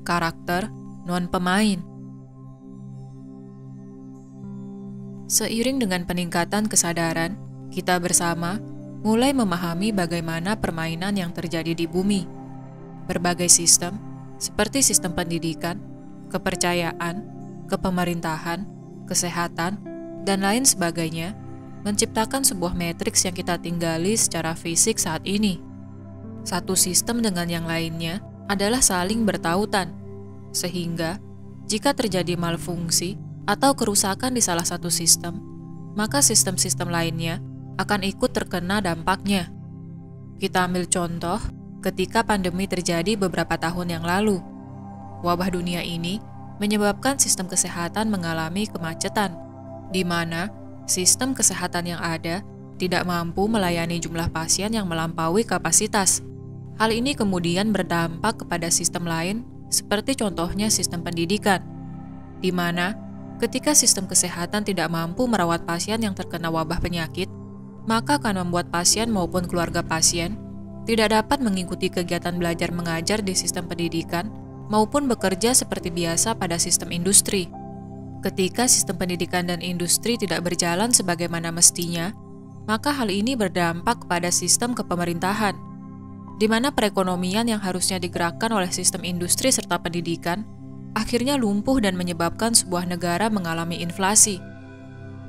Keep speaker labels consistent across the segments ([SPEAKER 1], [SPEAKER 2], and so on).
[SPEAKER 1] karakter non-pemain. Seiring dengan peningkatan kesadaran, kita bersama mulai memahami bagaimana permainan yang terjadi di bumi. Berbagai sistem, seperti sistem pendidikan, kepercayaan, kepemerintahan, kesehatan, dan lain sebagainya, menciptakan sebuah matriks yang kita tinggali secara fisik saat ini. Satu sistem dengan yang lainnya adalah saling bertautan, sehingga jika terjadi malfungsi atau kerusakan di salah satu sistem, maka sistem-sistem lainnya akan ikut terkena dampaknya. Kita ambil contoh ketika pandemi terjadi beberapa tahun yang lalu. Wabah dunia ini menyebabkan sistem kesehatan mengalami kemacetan, di mana sistem kesehatan yang ada tidak mampu melayani jumlah pasien yang melampaui kapasitas. Hal ini kemudian berdampak kepada sistem lain, seperti contohnya sistem pendidikan, di mana ketika sistem kesehatan tidak mampu merawat pasien yang terkena wabah penyakit, maka akan membuat pasien maupun keluarga pasien tidak dapat mengikuti kegiatan belajar mengajar di sistem pendidikan maupun bekerja seperti biasa pada sistem industri. Ketika sistem pendidikan dan industri tidak berjalan sebagaimana mestinya, maka hal ini berdampak kepada sistem kepemerintahan, di mana perekonomian yang harusnya digerakkan oleh sistem industri serta pendidikan akhirnya lumpuh dan menyebabkan sebuah negara mengalami inflasi.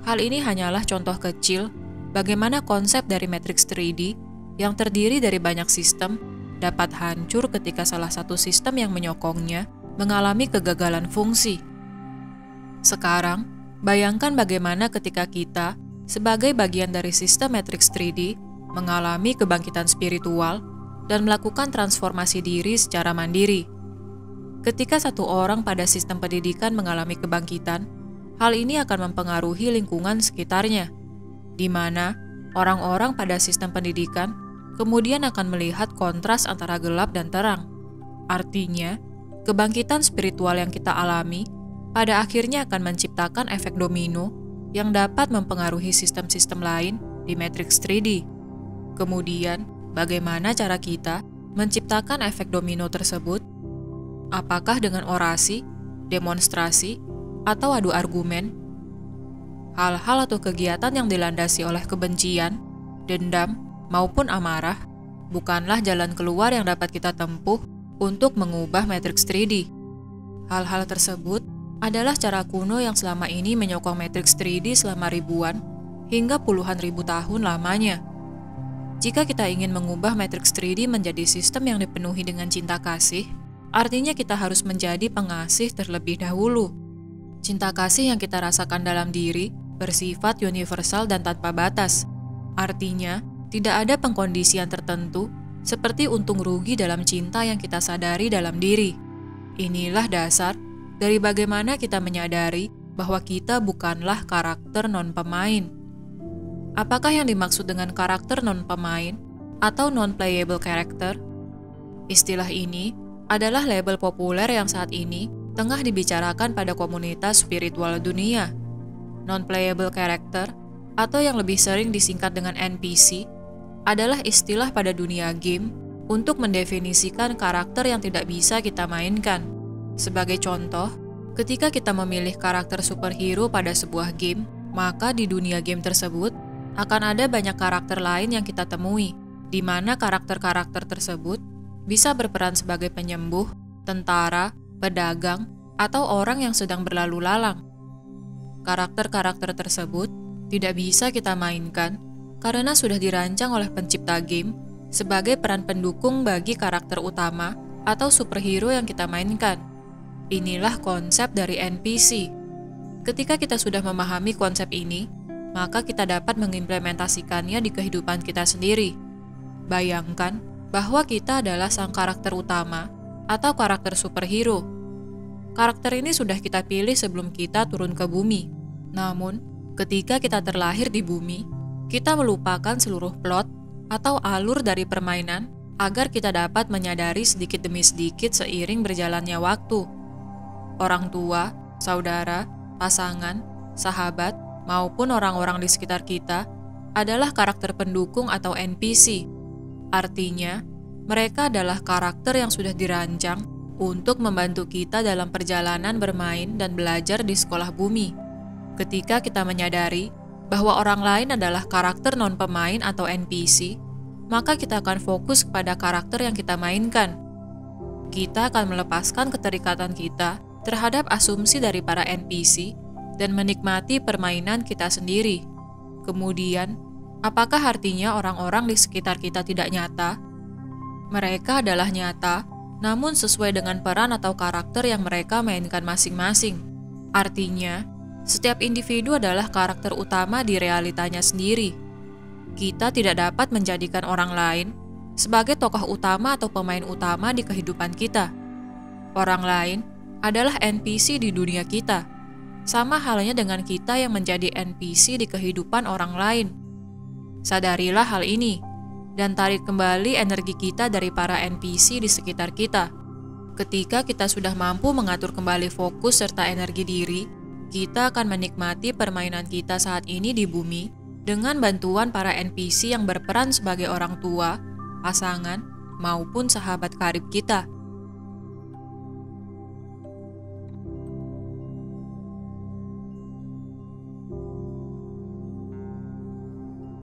[SPEAKER 1] Hal ini hanyalah contoh kecil bagaimana konsep dari matriks 3D yang terdiri dari banyak sistem dapat hancur ketika salah satu sistem yang menyokongnya mengalami kegagalan fungsi. Sekarang, bayangkan bagaimana ketika kita, sebagai bagian dari sistem matriks 3D, mengalami kebangkitan spiritual dan melakukan transformasi diri secara mandiri. Ketika satu orang pada sistem pendidikan mengalami kebangkitan, hal ini akan mempengaruhi lingkungan sekitarnya, di mana orang-orang pada sistem pendidikan kemudian akan melihat kontras antara gelap dan terang. Artinya, kebangkitan spiritual yang kita alami pada akhirnya akan menciptakan efek domino yang dapat mempengaruhi sistem-sistem lain di matriks 3D. Kemudian, bagaimana cara kita menciptakan efek domino tersebut? Apakah dengan orasi, demonstrasi, atau adu argumen? Hal-hal atau kegiatan yang dilandasi oleh kebencian, dendam, maupun amarah bukanlah jalan keluar yang dapat kita tempuh untuk mengubah matriks 3D. Hal-hal tersebut adalah cara kuno yang selama ini menyokong matriks 3D selama ribuan hingga puluhan ribu tahun lamanya. Jika kita ingin mengubah matriks 3D menjadi sistem yang dipenuhi dengan cinta kasih, artinya kita harus menjadi pengasih terlebih dahulu. Cinta kasih yang kita rasakan dalam diri bersifat universal dan tanpa batas. Artinya, tidak ada pengkondisian tertentu seperti untung rugi dalam cinta yang kita sadari dalam diri. Inilah dasar dari bagaimana kita menyadari bahwa kita bukanlah karakter non-pemain. Apakah yang dimaksud dengan karakter non-pemain atau non-playable character? Istilah ini adalah label populer yang saat ini tengah dibicarakan pada komunitas spiritual dunia. Non-playable character, atau yang lebih sering disingkat dengan NPC, adalah istilah pada dunia game untuk mendefinisikan karakter yang tidak bisa kita mainkan. Sebagai contoh, ketika kita memilih karakter superhero pada sebuah game, maka di dunia game tersebut akan ada banyak karakter lain yang kita temui, di mana karakter-karakter tersebut bisa berperan sebagai penyembuh, tentara, pedagang, atau orang yang sedang berlalu lalang. Karakter-karakter tersebut tidak bisa kita mainkan karena sudah dirancang oleh pencipta game sebagai peran pendukung bagi karakter utama atau superhero yang kita mainkan. Inilah konsep dari NPC. Ketika kita sudah memahami konsep ini, maka kita dapat mengimplementasikannya di kehidupan kita sendiri. Bayangkan bahwa kita adalah sang karakter utama atau karakter superhero. Karakter ini sudah kita pilih sebelum kita turun ke bumi. Namun, ketika kita terlahir di bumi, kita melupakan seluruh plot atau alur dari permainan agar kita dapat menyadari sedikit demi sedikit seiring berjalannya waktu. Orang tua, saudara, pasangan, sahabat, maupun orang-orang di sekitar kita adalah karakter pendukung atau NPC. Artinya, mereka adalah karakter yang sudah dirancang untuk membantu kita dalam perjalanan bermain dan belajar di sekolah bumi. Ketika kita menyadari bahwa orang lain adalah karakter non-pemain atau NPC, maka kita akan fokus kepada karakter yang kita mainkan. Kita akan melepaskan keterikatan kita terhadap asumsi dari para NPC dan menikmati permainan kita sendiri. Kemudian, apakah artinya orang-orang di sekitar kita tidak nyata? Mereka adalah nyata, namun sesuai dengan peran atau karakter yang mereka mainkan masing-masing. Artinya, setiap individu adalah karakter utama di realitanya sendiri. Kita tidak dapat menjadikan orang lain sebagai tokoh utama atau pemain utama di kehidupan kita. Orang lain adalah NPC di dunia kita, sama halnya dengan kita yang menjadi NPC di kehidupan orang lain. Sadarilah hal ini, dan tarik kembali energi kita dari para NPC di sekitar kita. Ketika kita sudah mampu mengatur kembali fokus serta energi diri, kita akan menikmati permainan kita saat ini di bumi dengan bantuan para NPC yang berperan sebagai orang tua, pasangan, maupun sahabat karib kita.